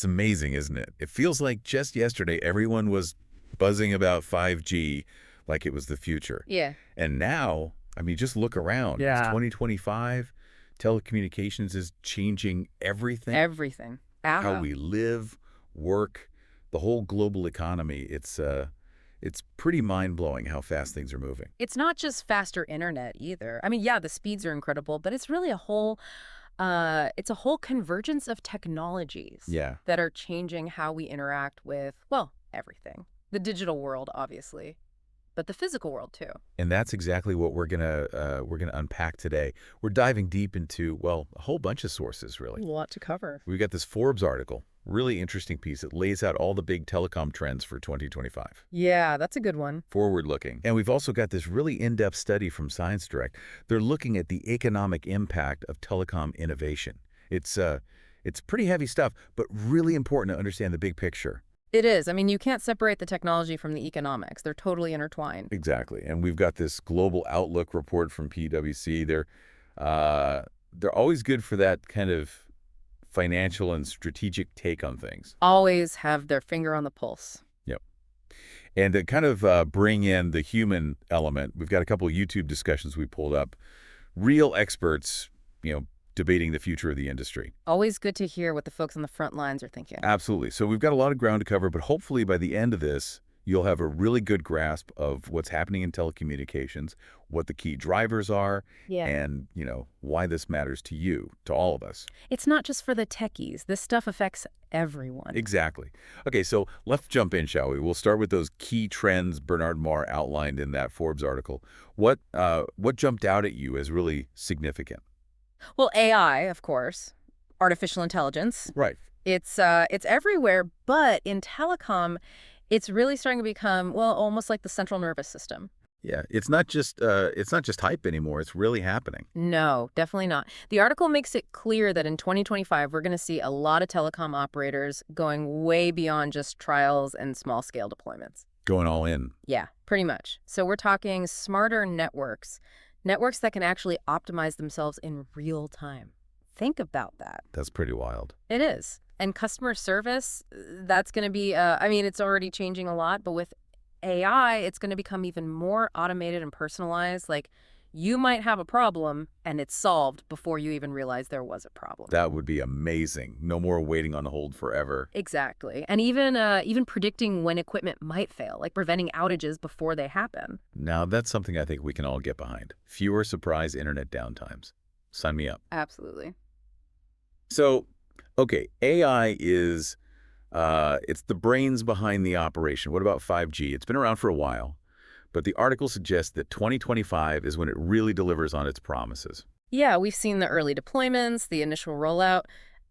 It's amazing, isn't it? It feels like just yesterday everyone was buzzing about 5G like it was the future. Yeah. And now, I mean, just look around. It's Yeah. 2025. Telecommunications is changing everything. Everything. How we live, work, the whole global economy. It's pretty mind-blowing how fast things are moving. It's not just faster internet either. I mean, yeah, the speeds are incredible, but it's really it's a whole convergence of technologies Yeah. that are changing how we interact with, well, everything. The digital world, obviously, but the physical world too. And that's exactly what we're gonna unpack today. We're diving deep into, well, a whole bunch of sources, A really. lot to cover. We've got this Forbes article, really interesting piece. It lays out all the big telecom trends for 2025. Yeah, that's a good one. Forward-looking. And we've also got this really in-depth study from Science Direct. They're looking at the economic impact of telecom innovation. It's pretty heavy stuff, but really important to understand the big picture. It is. I mean, you can't separate the technology from the economics. They're totally intertwined. Exactly. And we've got this global outlook report from PwC. They're always good for that kind of financial and strategic take on things. Always have their finger on the pulse. Yep. And to kind of bring in the human element, we've got a couple of YouTube discussions we pulled up. Real experts, debating the future of the industry. Always good to hear what the folks on the front lines are thinking. Absolutely. So we've got a lot of ground to cover, but hopefully by the end of this, you'll have a really good grasp of what's happening in telecommunications, what the key drivers are, Yeah. and, why this matters to you, to all of us. It's not just for the techies. This stuff affects everyone. Exactly. Okay, so let's jump in, shall we? We'll start with those key trends Bernard Marr outlined in that Forbes article. What jumped out at you as really significant? Well, AI, of course, artificial intelligence. Right. It's everywhere, but in telecom, it's really starting to become, well, almost like the central nervous system. Yeah, it's not just hype anymore. It's really happening. No, definitely not. The article makes it clear that in 2025, we're going to see a lot of telecom operators going way beyond just trials and small-scale deployments. Going all in. Yeah, pretty much. So we're talking smarter networks that can actually optimize themselves in real time. Think about that. That's pretty wild. It is. And customer service, that's going to be, it's already changing a lot, but with AI, it's going to become even more automated and personalized. Like, you might have a problem and it's solved before you even realize there was a problem. That would be amazing. No more waiting on hold forever. Exactly. And even predicting when equipment might fail, like preventing outages before they happen. Now, that's something I think we can all get behind. Fewer surprise internet downtimes. Sign me up. Absolutely. So, okay, AI is, it's the brains behind the operation. What about 5G? It's been around for a while, but the article suggests that 2025 is when it really delivers on its promises. Yeah, we've seen the early deployments, the initial rollout,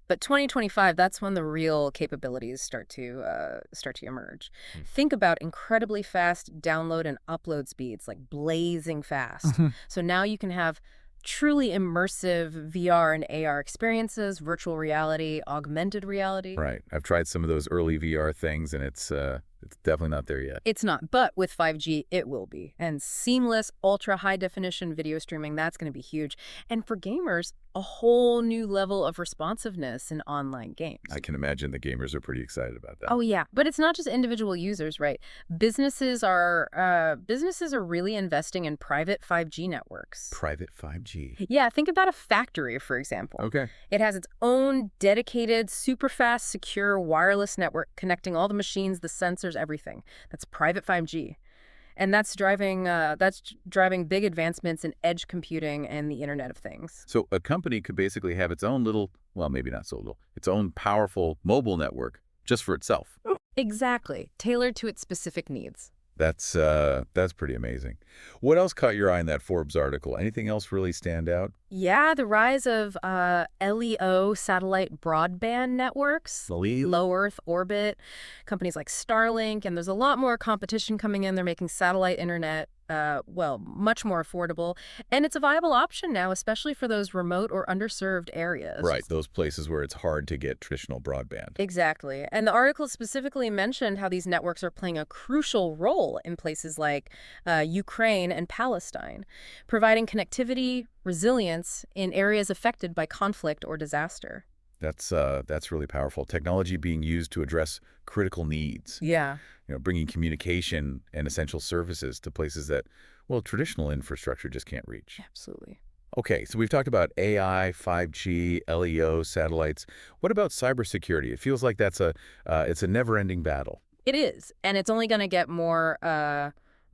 but 2025, that's when the real capabilities start to emerge. Think about incredibly fast download and upload speeds, like blazing fast. So now you can have truly immersive VR and AR experiences, virtual reality, augmented reality. Right. I've tried some of those early VR things, and it's definitely not there yet. It's not, but with 5G, it will be. And seamless, ultra-high-definition video streaming, that's going to be huge. And for gamers, a whole new level of responsiveness in online games. I can imagine the gamers are pretty excited about that. Oh, yeah. But it's not just individual users, right? Businesses are really investing in private 5G networks. Private 5G. Yeah, think about a factory, for example. Okay. It has its own dedicated, super fast, secure wireless network connecting all the machines, the sensors, everything. That's private 5G. And that's driving big advancements in edge computing and the Internet of Things. So a company could basically have its own little, well, maybe not so little, its own powerful mobile network just for itself. Exactly. Tailored to its specific needs. That's pretty amazing. What else caught your eye in that Forbes article? Anything else really stand out? Yeah, the rise of LEO satellite broadband networks, low Earth orbit, companies like Starlink, and there's a lot more competition coming in. They're making satellite internet, much more affordable. And it's a viable option now, especially for those remote or underserved areas. Right, those places where it's hard to get traditional broadband. Exactly. And the article specifically mentioned how these networks are playing a crucial role in places like Ukraine and Palestine, providing connectivity, resilience in areas affected by conflict or disaster. That's really powerful. Technology being used to address critical needs, Yeah, bringing communication and essential services to places that, well, traditional infrastructure just can't reach. absolutely. Okay, so we've talked about AI, 5G, LEO, satellites. What about cybersecurity? It feels like it's a never-ending battle. It is, and it's only going to get more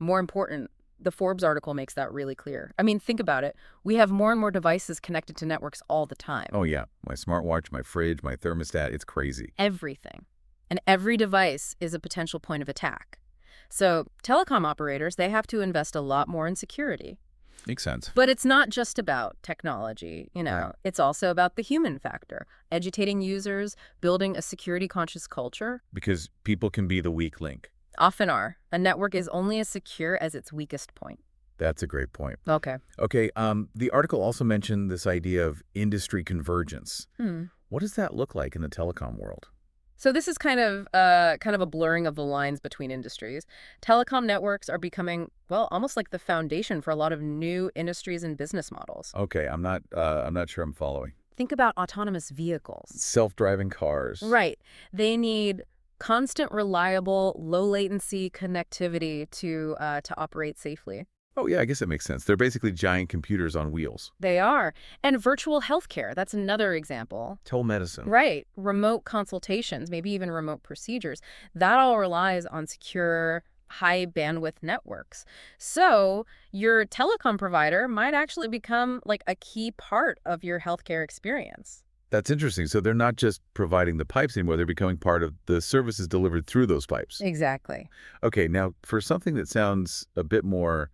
important. The Forbes article makes that really clear. I mean, think about it. We have more and more devices connected to networks all the time. Oh yeah, my smartwatch, my fridge, my thermostat, it's crazy. Everything. And every device is a potential point of attack. So, telecom operators, they have to invest a lot more in security. Makes sense. But it's not just about technology, Right. it's also about the human factor, educating users, building a security-conscious culture. Because people can be the weak link. Often are. A network is only as secure as its weakest point. That's a great point. Okay. Okay, the article also mentioned this idea of industry convergence. Hmm. What does that look like in the telecom world? So this is kind of a blurring of the lines between industries. Telecom networks are becoming, well, almost like the foundation for a lot of new industries and business models. Okay, I'm not sure I'm following. Think about autonomous vehicles. Self-driving cars. Right. They need constant, reliable, low latency connectivity to operate safely. Oh yeah, I guess that makes sense. They're basically giant computers on wheels. They are. And virtual healthcare, that's another example. Telemedicine. Right. Remote consultations, maybe even remote procedures. That all relies on secure, high bandwidth networks. So your telecom provider might actually become like a key part of your healthcare experience. That's interesting. So they're not just providing the pipes anymore, they're becoming part of the services delivered through those pipes. Exactly. Okay, now for something that sounds a bit more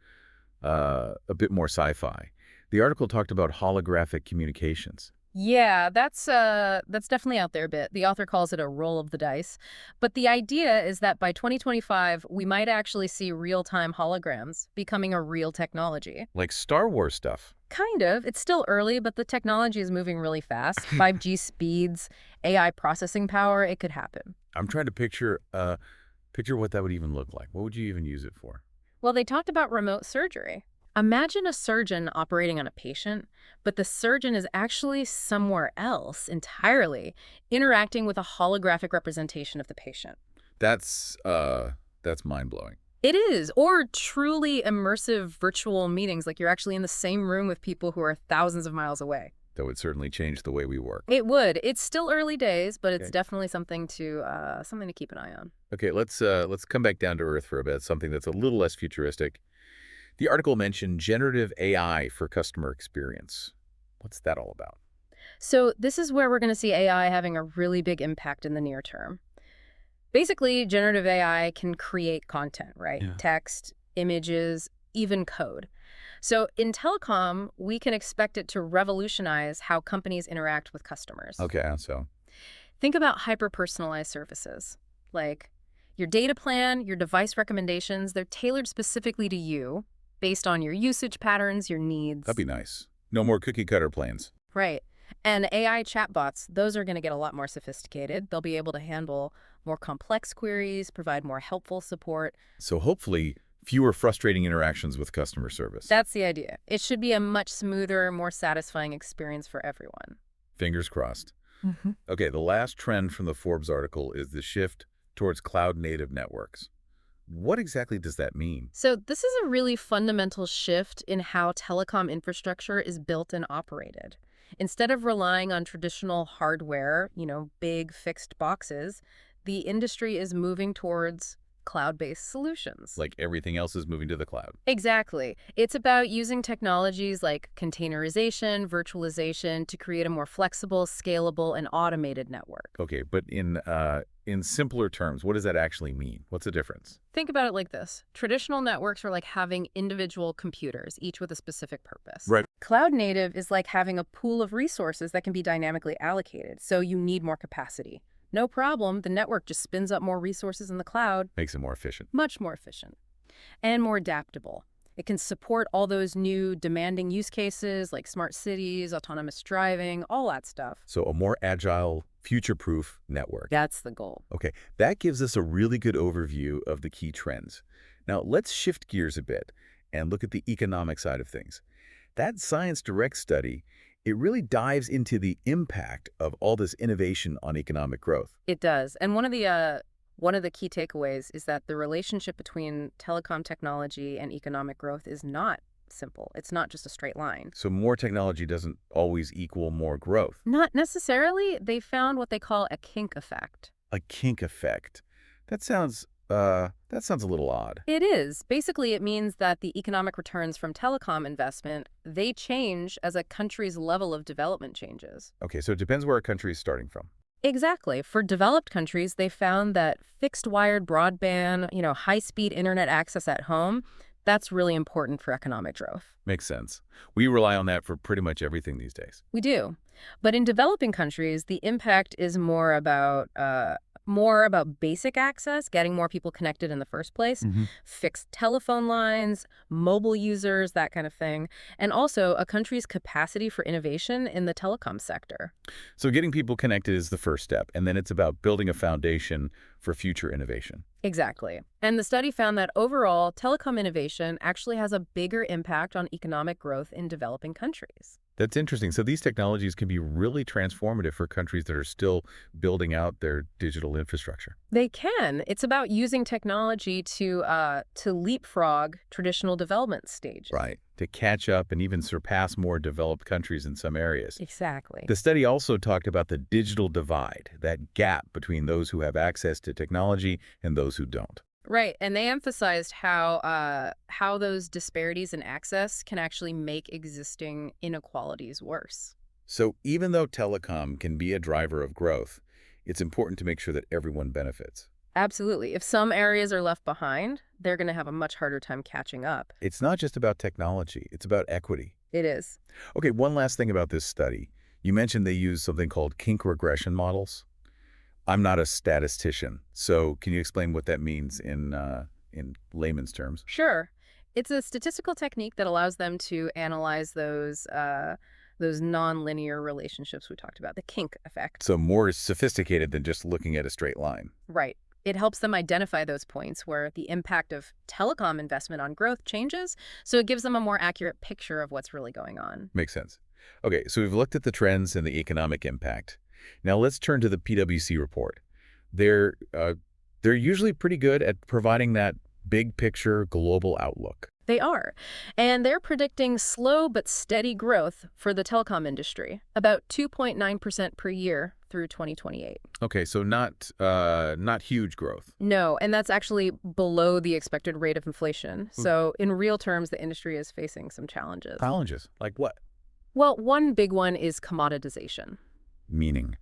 sci-fi, the article talked about holographic communications. Yeah, that's definitely out there a bit. The author calls it a roll of the dice. But the idea is that by 2025, we might actually see real-time holograms becoming a real technology. Like Star Wars stuff. Kind of. It's still early, but the technology is moving really fast. 5G speeds, AI processing power, it could happen. I'm trying to picture what that would even look like. What would you even use it for? Well, they talked about remote surgery. Imagine a surgeon operating on a patient, but the surgeon is actually somewhere else entirely, interacting with a holographic representation of the patient. That's mind-blowing. It is, or truly immersive virtual meetings, like you're actually in the same room with people who are thousands of miles away. That would certainly change the way we work. It would. It's still early days, but it's Okay. definitely something to keep an eye on. Okay, let's come back down to earth for a bit, something that's a little less futuristic. The article mentioned generative AI for customer experience. What's that all about? So this is where we're going to see AI having a really big impact in the near term. Basically, generative AI can create content, right? Yeah. Text, images, even code. So in telecom, we can expect it to revolutionize how companies interact with customers. Okay, so Think about hyper-personalized services, like your data plan, your device recommendations, they're tailored specifically to you based on your usage patterns, your needs. that'd be nice. No more cookie cutter plans. Right. And AI chatbots, those are going to get a lot more sophisticated. They'll be able to handle more complex queries, provide more helpful support. So hopefully fewer frustrating interactions with customer service. That's the idea. It should be a much smoother, more satisfying experience for everyone. Fingers crossed. Hmm. Okay, the last trend from the Forbes article is the shift towards cloud-native networks. What exactly does that mean? So this is a really fundamental shift in how telecom infrastructure is built and operated. Instead of relying on traditional hardware, big fixed boxes, the industry is moving towards cloud-based solutions. Like everything else is moving to the cloud. Exactly. It's about using technologies like containerization, virtualization to create a more flexible, scalable, and automated network. Okay, but in simpler terms, what does that actually mean? What's the difference? Think about it like this. Traditional networks are like having individual computers, each with a specific purpose. Right. Cloud native is like having a pool of resources that can be dynamically allocated, so you need more capacity. No problem, the network just spins up more resources in the cloud, Makes it more efficient. much more efficient and more adaptable. It can support all those new demanding use cases like smart cities, autonomous driving, all that stuff. So a more agile, future-proof network. That's the goal. Okay, that gives us a really good overview of the key trends. Now, let's shift gears a bit and look at the economic side of things. That Science Direct study, It really dives into the impact of all this innovation on economic growth. It does. And one of the key takeaways is that the relationship between telecom technology and economic growth is not simple. It's not just a straight line. So more technology doesn't always equal more growth. Not necessarily. They found what they call a kink effect. A kink effect. That sounds a little odd. It is. Basically, it means that the economic returns from telecom investment, they change as a country's level of development changes. Okay, so it depends where a country is starting from. Exactly. For developed countries, they found that fixed wired broadband, high-speed internet access at home, that's really important for economic growth. Makes sense. We rely on that for pretty much everything these days. We do. But in developing countries, the impact is more about basic access, getting more people connected in the first place, Hmm. fixed telephone lines, mobile users, that kind of thing, and also a country's capacity for innovation in the telecom sector. So getting people connected is the first step, and then it's about building a foundation for future innovation. Exactly. And the study found that overall, telecom innovation actually has a bigger impact on economic growth in developing countries. That's interesting. So these technologies can be really transformative for countries that are still building out their digital infrastructure. They can. It's about using technology to leapfrog traditional development stages. Right. To catch up and even surpass more developed countries in some areas. Exactly. The study also talked about the digital divide, that gap between those who have access to technology and those who don't. Right, and they emphasized how those disparities in access can actually make existing inequalities worse. So even though telecom can be a driver of growth, it's important to make sure that everyone benefits. Absolutely. If some areas are left behind, they're going to have a much harder time catching up. It's not just about technology, it's about equity. It is. Okay, one last thing about this study. You mentioned they use something called kink regression models. I'm not a statistician, so can you explain what that means in layman's terms? Sure. It's a statistical technique that allows them to analyze those nonlinear relationships we talked about, the kink effect. So more sophisticated than just looking at a straight line. Right. It helps them identify those points where the impact of telecom investment on growth changes, so it gives them a more accurate picture of what's really going on. Makes sense. Okay, so we've looked at the trends and the economic impact. Now let's turn to the PwC report. They're uh, they're usually pretty good at providing that big picture global outlook. They are. And they're predicting slow but steady growth for the telecom industry, about 2.9% per year through 2028. Okay, so not huge growth. No, and that's actually below the expected rate of inflation. So in real terms, the industry is facing some challenges. Challenges like what? Well, one big one is commoditization. Meaning.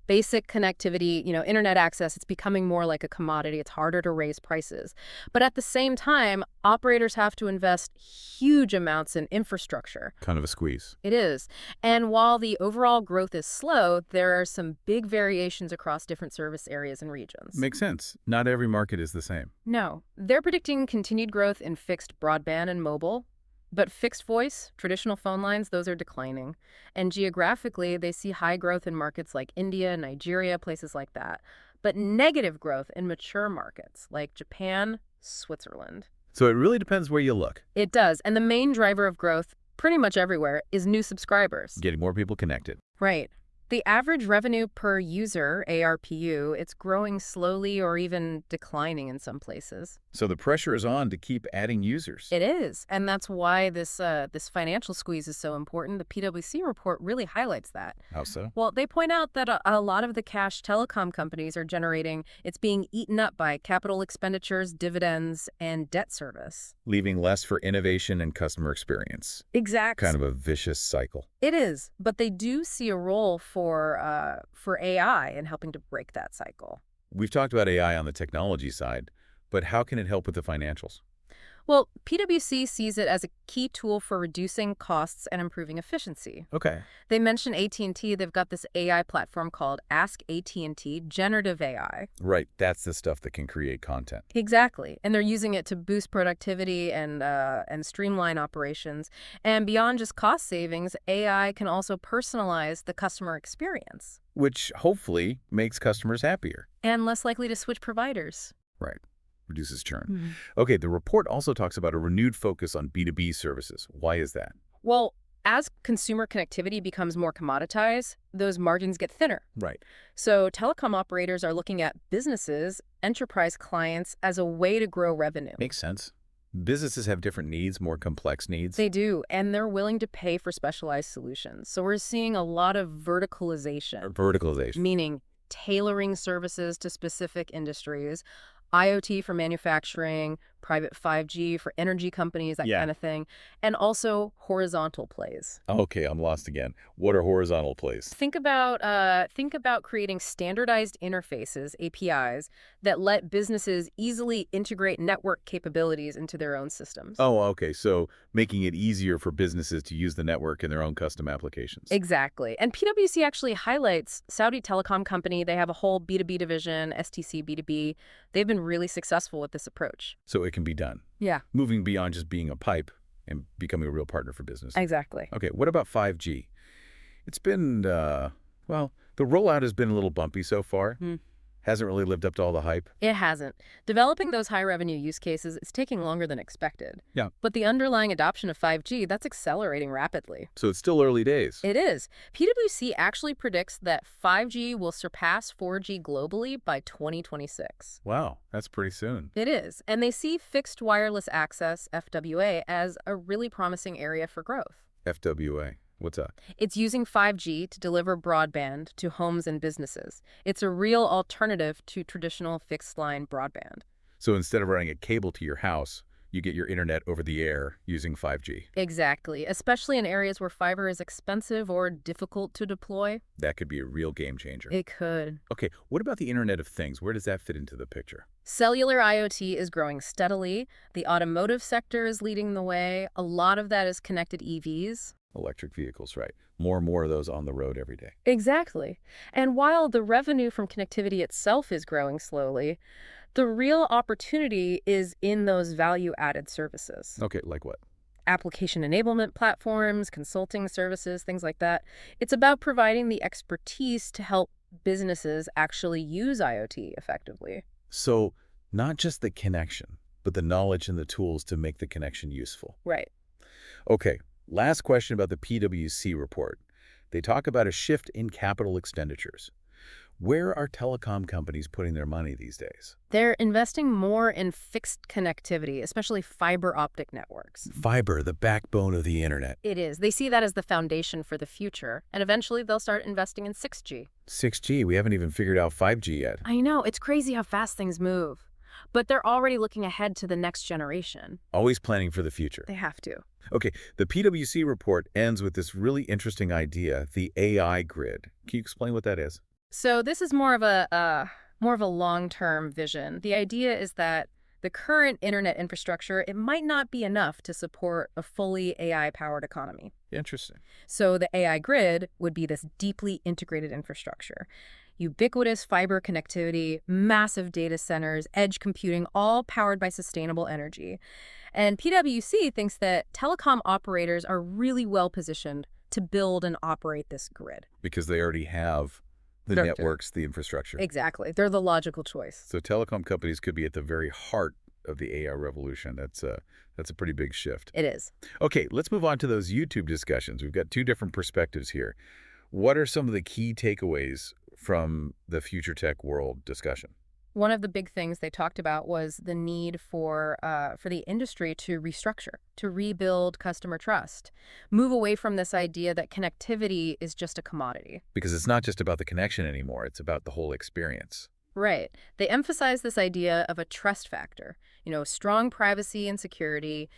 Basic connectivity, internet access, it's becoming more like a commodity. It's harder to raise prices. But at the same time, operators have to invest huge amounts in infrastructure. Kind of a squeeze. It is. And while the overall growth is slow, there are some big variations across different service areas and regions. Makes sense. Not every market is the same. No, they're predicting continued growth in fixed broadband and mobile. But fixed voice, traditional phone lines, those are declining. And geographically, they see high growth in markets like India, Nigeria, places like that. But negative growth in mature markets like Japan, Switzerland. So it really depends where you look. It does. And the main driver of growth, pretty much everywhere, is new subscribers. Getting more people connected. Right. The average revenue per user, ARPU, it's growing slowly or even declining in some places. So the pressure is on to keep adding users. It is, and that's why this financial squeeze is so important. The PwC report really highlights that. How so? Well, they point out that a lot of the cash telecom companies are generating, it's being eaten up by capital expenditures, dividends, and debt service. Leaving less for innovation and customer experience. Exactly. Kind of a vicious cycle. It is, but they do see a role for AI in helping to break that cycle. We've talked about AI on the technology side, but how can it help with the financials? Well, PwC sees it as a key tool for reducing costs and improving efficiency. Okay. They mention AT&T. They've got this AI platform called Ask AT&T, generative AI. Right, that's the stuff that can create content. Exactly. And they're using it to boost productivity and streamline operations. And beyond just cost savings, AI can also personalize the customer experience. Which hopefully makes customers happier. And less likely to switch providers. Right. Reduces churn. Mhm. Okay, the report also talks about a renewed focus on B2B services. Why is that? Well, as consumer connectivity becomes more commoditized, those margins get thinner. Right. So telecom operators are looking at businesses, enterprise clients, as a way to grow revenue. Makes sense. Businesses have different needs, more complex needs. They do, and they're willing to pay for specialized solutions. So we're seeing a lot of Or verticalization, verticalization. meaning tailoring services to specific industries, IoT for manufacturing, private 5G for energy companies, that Yeah. kind of thing, and also horizontal plays. Okay, I'm lost again. What are horizontal plays? Think about creating standardized interfaces, APIs, that let businesses easily integrate network capabilities into their own systems. Oh, okay. So making it easier for businesses to use the network in their own custom applications. Exactly. And PwC actually highlights Saudi Telecom Company. They have a whole B2B division, STC B2B. They've been really successful with this approach. So it can be done. Yeah, Moving beyond just being a pipe and becoming a real partner for business. exactly. Okay, what about 5G? It's been, well, the rollout has been a little bumpy so far. Hasn't really lived up to all the hype. It hasn't. Developing those high revenue use cases is taking longer than expected. Yeah. But the underlying adoption of 5G, that's accelerating rapidly. So it's still early days. It is. PwC actually predicts that 5G will surpass 4G globally by 2026. Wow, that's pretty soon. It is. And they see fixed wireless access, FWA, as a really promising area for growth. FWA. What's up? It's using 5G to deliver broadband to homes and businesses. It's a real alternative to traditional fixed-line broadband. So instead of running a cable to your house, you get your internet over the air using 5G. Exactly, especially in areas where fiber is expensive or difficult to deploy. That could be a real game changer. It could. Okay, what about the Internet of Things? Where does that fit into the picture? Cellular IoT is growing steadily. The automotive sector is leading the way. A lot of that is connected EVs. Electric vehicles, right. More and more of those on the road every day. Exactly. And while the revenue from connectivity itself is growing slowly, the real opportunity is in those value-added services. Okay, like what? Application enablement platforms, consulting services, things like that. It's about providing the expertise to help businesses actually use IoT effectively. So not just the connection, but the knowledge and the tools to make the connection useful. Right. Okay, last question about the PwC report. They talk about a shift in capital expenditures. Where are telecom companies putting their money these days? They're investing more in fixed connectivity, especially fiber optic networks. Fiber, the backbone of the internet. It is. They see that as the foundation for the future, and eventually they'll start investing in 6G. 6G, we haven't even figured out 5G yet. I know, it's crazy how fast things move. But they're already looking ahead to the next generation. Always planning for the future. They have to. Okay, the PwC report ends with this really interesting idea, the AI grid. Can you explain what that is? So this is more of a long-term vision. The idea is that the current internet infrastructure, it might not be enough to support a fully AI-powered economy. Interesting. So the AI grid would be this deeply integrated infrastructure. Ubiquitous fiber connectivity, massive data centers, edge computing, all powered by sustainable energy. And PwC thinks that telecom operators are really well positioned to build and operate this grid. Because they already have the They're- networks, the infrastructure. Exactly. They're the logical choice. So telecom companies could be at the very heart of the AI revolution. That's a pretty big shift. It is. Okay, let's move on to those YouTube discussions. We've got two different perspectives here. What are some of the key takeaways from the future tech world discussion? One of the big things they talked about was the need for the industry to restructure, to rebuild customer trust, move away from this idea that connectivity is just a commodity. Because it's not just about the connection anymore. It's about the whole experience. Right. They emphasize this idea of a trust factor, strong privacy and security,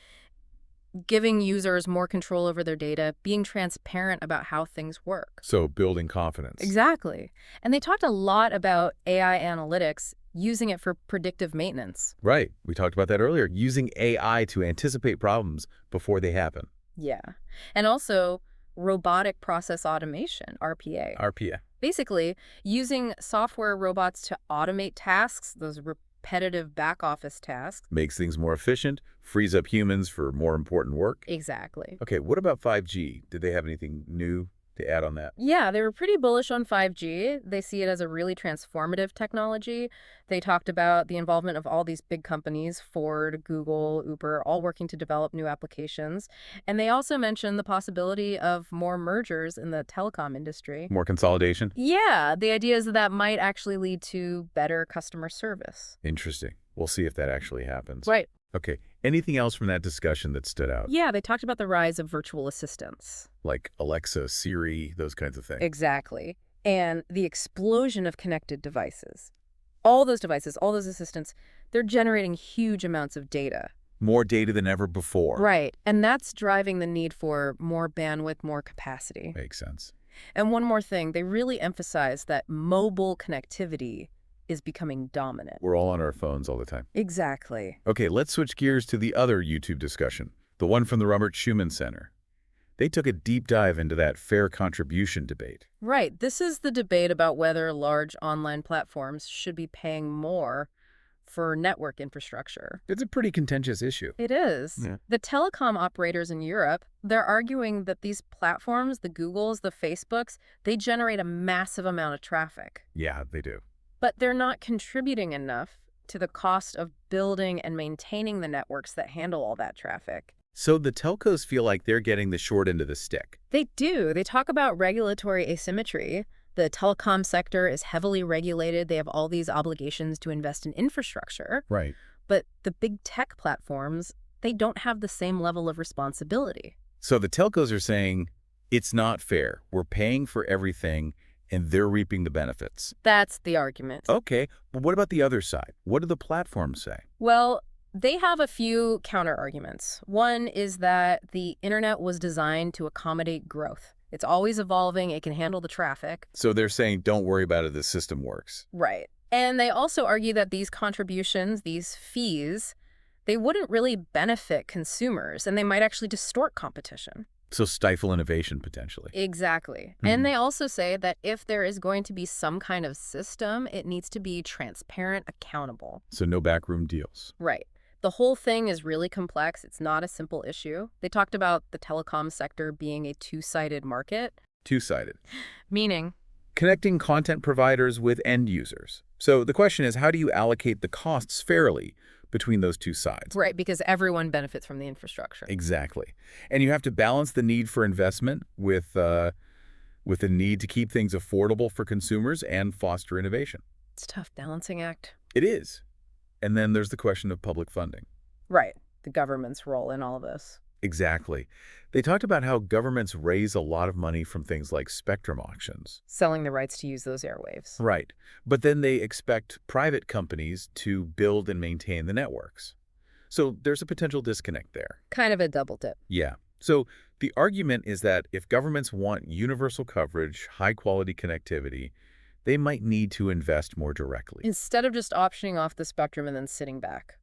giving users more control over their data, being transparent about how things work. So building confidence. Exactly. And they talked a lot about AI analytics, using it for predictive maintenance. Right. We talked about that earlier. Using AI to anticipate problems before they happen. Yeah. And also robotic process automation, RPA. RPA. Basically, using software robots to automate tasks, those repetitive back office tasks. Makes things more efficient, frees up humans for more important work. Exactly. Okay, what about 5G? Did they have anything new to add on that? Yeah, they were pretty bullish on 5G. They see it as a really transformative technology. They talked about the involvement of all these big companies, Ford, Google, Uber, all working to develop new applications. And they also mentioned the possibility of more mergers in the telecom industry. More consolidation? Yeah, the idea is that might actually lead to better customer service. Interesting. We'll see if that actually happens. Right. Okay. Anything else from that discussion that stood out? Yeah, they talked about the rise of virtual assistants. Like Alexa, Siri, those kinds of things. Exactly. And the explosion of connected devices. All those devices, all those assistants, they're generating huge amounts of data. More data than ever before. Right. And that's driving the need for more bandwidth, more capacity. Makes sense. And one more thing, they really emphasize that mobile connectivity is becoming dominant. We're all on our phones all the time. Exactly. Okay, let's switch gears to the other YouTube discussion, the one from the Robert Schuman Center. They took a deep dive into that fair contribution debate. Right. This is the debate about whether large online platforms should be paying more for network infrastructure. It's a pretty contentious issue. It is. Yeah. The telecom operators in Europe, they're arguing that these platforms, the Googles, the Facebooks, they generate a massive amount of traffic. Yeah, they do. But they're not contributing enough to the cost of building and maintaining the networks that handle all that traffic. So the telcos feel like they're getting the short end of the stick. They do. They talk about regulatory asymmetry. The telecom sector is heavily regulated. They have all these obligations to invest in infrastructure. Right. But the big tech platforms, they don't have the same level of responsibility. So the telcos are saying, it's not fair. We're paying for everything, and they're reaping the benefits. That's the argument. Okay, but what about the other side? What do the platforms say? Well, they have a few counter-arguments. One is that the internet was designed to accommodate growth. It's always evolving. It can handle the traffic. So they're saying, don't worry about it, the system works. Right. And they also argue that these contributions, these fees, they wouldn't really benefit consumers, and they might actually distort competition. So stifle innovation, potentially. Exactly. And they also say that if there is going to be some kind of system, it needs to be transparent, accountable. So no backroom deals. Right. The whole thing is really complex. It's not a simple issue. They talked about the telecom sector being a two-sided market. Two-sided. Meaning? Connecting content providers with end users. So the question is, how do you allocate the costs fairly between those two sides? Right, because everyone benefits from the infrastructure. Exactly. And you have to balance the need for investment with the need to keep things affordable for consumers and foster innovation. It's a tough balancing act. It is. And then there's the question of public funding. Right, the government's role in all of this. Exactly. They talked about how governments raise a lot of money from things like spectrum auctions. Selling the rights to use those airwaves. Right. But then they expect private companies to build and maintain the networks. So there's a potential disconnect there. Kind of a double dip. Yeah. So the argument is that if governments want universal coverage, high-quality connectivity, they might need to invest more directly. Instead of just optioning off the spectrum and then sitting back.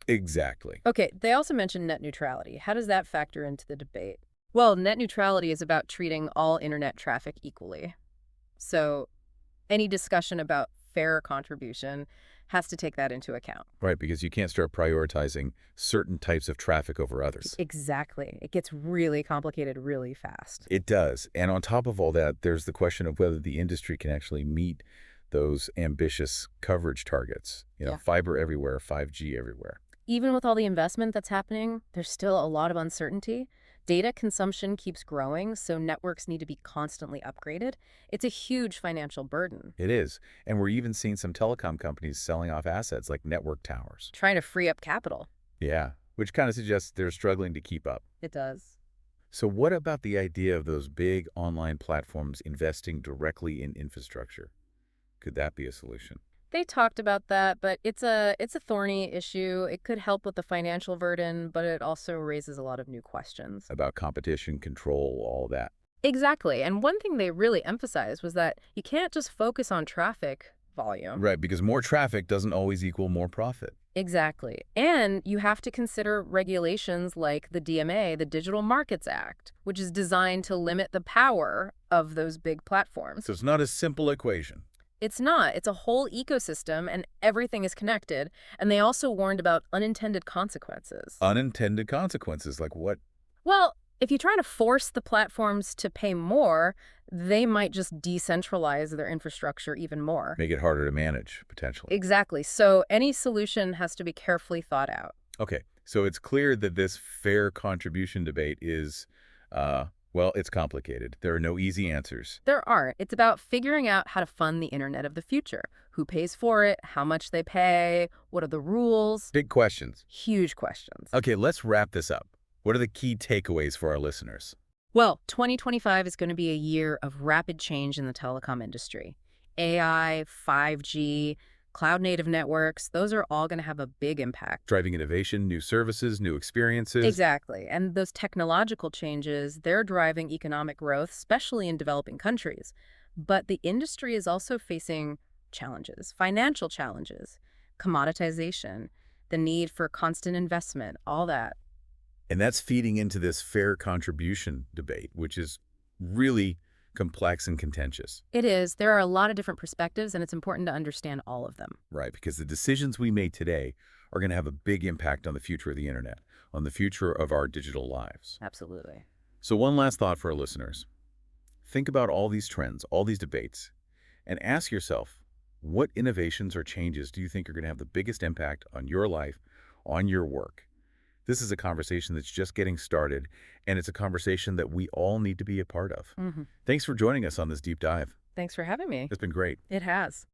Exactly. Okay, they also mentioned net neutrality. How does that factor into the debate? Well, net neutrality is about treating all internet traffic equally. So any discussion about fair contribution has to take that into account. Right, because you can't start prioritizing certain types of traffic over others. Exactly. It gets really complicated really fast. It does. And on top of all that, there's the question of whether the industry can actually meet those ambitious coverage targets. Yeah. Fiber everywhere, 5G everywhere. Even with all the investment that's happening, there's still a lot of uncertainty. Data consumption keeps growing, so networks need to be constantly upgraded. It's a huge financial burden. It is. And we're even seeing some telecom companies selling off assets like network towers. Trying to free up capital. Yeah, which kind of suggests they're struggling to keep up. It does. So what about the idea of those big online platforms investing directly in infrastructure? Could that be a solution? They talked about that, but it's a thorny issue. It could help with the financial burden, but it also raises a lot of new questions. About competition, control, all that. Exactly. And one thing they really emphasized was that you can't just focus on traffic volume. Right, because more traffic doesn't always equal more profit. Exactly. And you have to consider regulations like the DMA, the Digital Markets Act, which is designed to limit the power of those big platforms. So it's not a simple equation. It's not. It's a whole ecosystem, and everything is connected. And they also warned about unintended consequences. Unintended consequences, like what? Well, If you try to force the platforms to pay more, they might just decentralize their infrastructure even more. Make it harder to manage, potentially. Exactly. So any solution has to be carefully thought out. Okay, so it's clear that this fair contribution debate is, well, it's complicated. There are no easy answers. There aren't. It's about figuring out how to fund the internet of the future. Who pays for it? How much they pay? What are the rules? Big questions. Huge questions. Okay, let's wrap this up. What are the key takeaways for our listeners? Well, 2025 is going to be a year of rapid change in the telecom industry. AI, 5G, cloud-native networks, those are all going to have a big impact. Driving innovation, new services, new experiences. Exactly. And those technological changes, they're driving economic growth, especially in developing countries. But the industry is also facing challenges, financial challenges, commoditization, the need for constant investment, all that. And that's feeding into this fair contribution debate, which is really complex and contentious. It is. There are a lot of different perspectives, and it's important to understand all of them. Right, because the decisions we made today are going to have a big impact on the future of the internet, on the future of our digital lives. Absolutely. So one last thought for our listeners. Think about all these trends, all these debates, and ask yourself, what innovations or changes do you think are going to have the biggest impact on your life, on your work? This is a conversation that's just getting started, and it's a conversation that we all need to be a part of. Thanks for joining us on this deep dive. Thanks for having me. It's been great. It has.